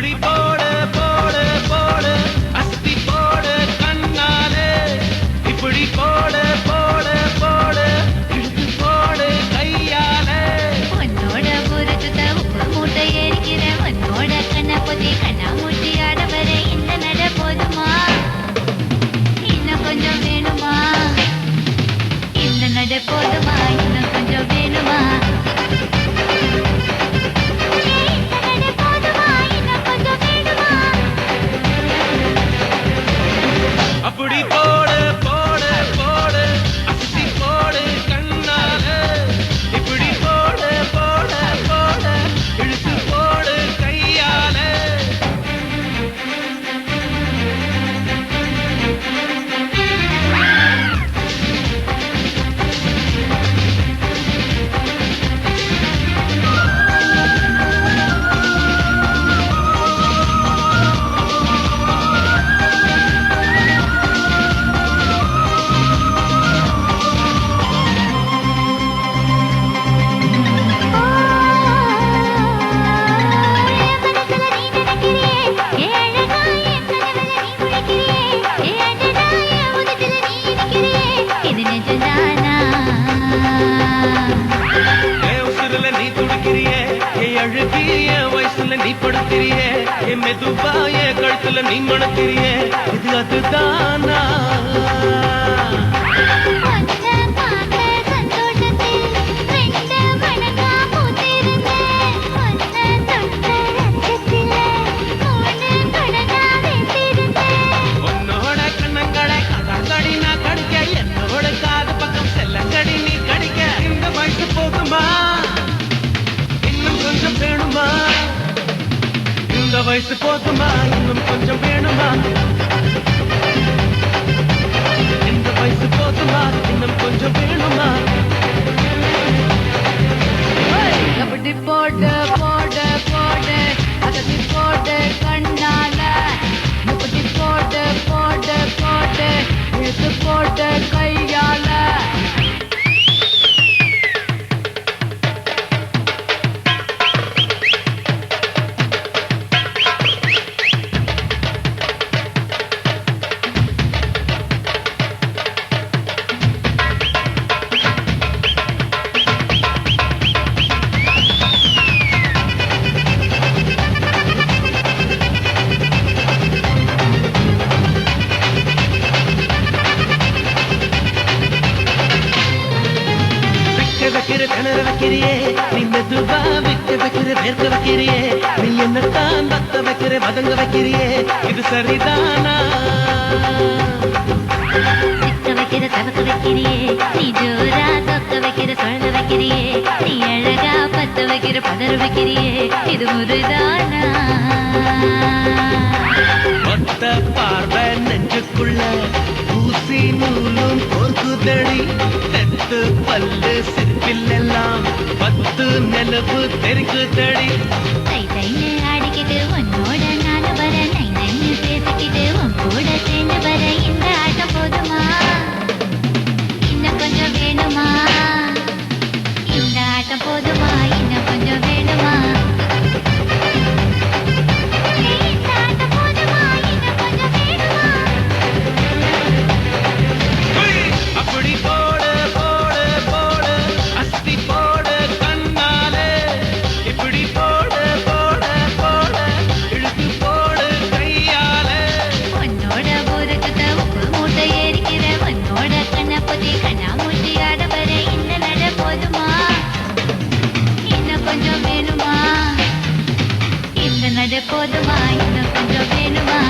அப்படி போடு போடு போடு அஸ்தி போடு கண்ணாலே இப்படி போடு போடு போடு இழுத்து போடு கையாலே உன்னோட புறத்துத உப்பு மூட்டை ஏறிக்கிற உன்னோட கண்ண பொதி கண்ணா மூட்டி ஆட வர இந்த நட போதுமா இன்னும் கொஞ்சம் வேணுமா இந்த நட போதுமா இன்னும் கொஞ்சம் வேணுமா அப்படி போடு போடு போடு அஸ்தி போடு கண்ணாலே இப்படி போடு போடு போடு இழுத்து போடு கையாலே நீ துடிக்கிறியே அழுகிய வயசுல நீ படுத்திரியே மெதுவாய கழுத்துல நீ மணத்திரியே இது அதுதானா உன்னோட கண்ணங்களை கதாங்கடி நான் கடிக்க என்னோட காது பக்கம் செல்லங்கடி நீ கடிக்க இந்த வயசு போதுமா கொஞ்சம் வேணுமா இந்த வயசு போதுமா இன்னும் கொஞ்சம் வேணுமா இந்த வயசு போதுமா இன்னும் கொஞ்சம் வேணுமா அப்படி போடு போடு போடு அதட்டி போடு கண்ணால அப்படி போடு போடு போடு இழுத்து போடு கையால வைக்கிற கிணற வைக்கிறியே நீ மெதுவா விக்க வைக்கிற வேர்க்க வைக்கிறியே நீ என்னத்தான் பத்த வைக்கிற வதங்க வைக்கிறியே இது சரிதானா சிக்க வைக்கிற தவக்க வைக்கிறியே நீ ஜோரா சொக்க வைக்கிற சொல்ல வைக்கிறியே நீ அழகா பத்த வைக்கிற பதற வைக்கிறியே இது முருதானா மொத்த பார்வை நெஞ்சுக்குள்ள ஊசி நூலும் கோர்க்குதடி தெத்து பல்லு சிற்பில்லெல்லாம் 10 நிலவு தெரிக்குதடி தை தைன்னு ஆடிக்கிட்டு உன்னோட நானு வர நை நைன்னு பேசிக்கிட்டு உன் கூட சேர்ந்து வர இந்த ஆட்டம் போதுமா இன்னும் கொஞ்சம் வேணுமா இந்த ஆட்டம் போதுமா இன்னும் கொஞ்சம் வேணுமா இந்த ஆட்டம் போதுமா இன்னும் கொஞ்சம் வேணுமா அப்படி போடு போடு போடு அஸ்தி போடு கண்ணாலே இப்படி போடு போடு போடு இழுத்து போடு கையாலே உன்னோட ஊருக்கு உப்பு மூட்டை ஏறிக்கிற உன்னோட கண்ண பொதி கண்ணா மூட்டி ஆட வர இந்த நட போதுமா இன்னும் கொஞ்சம் வேணுமா இந்த நட போதுமா இன்னும் கொஞ்சம் வேணுமா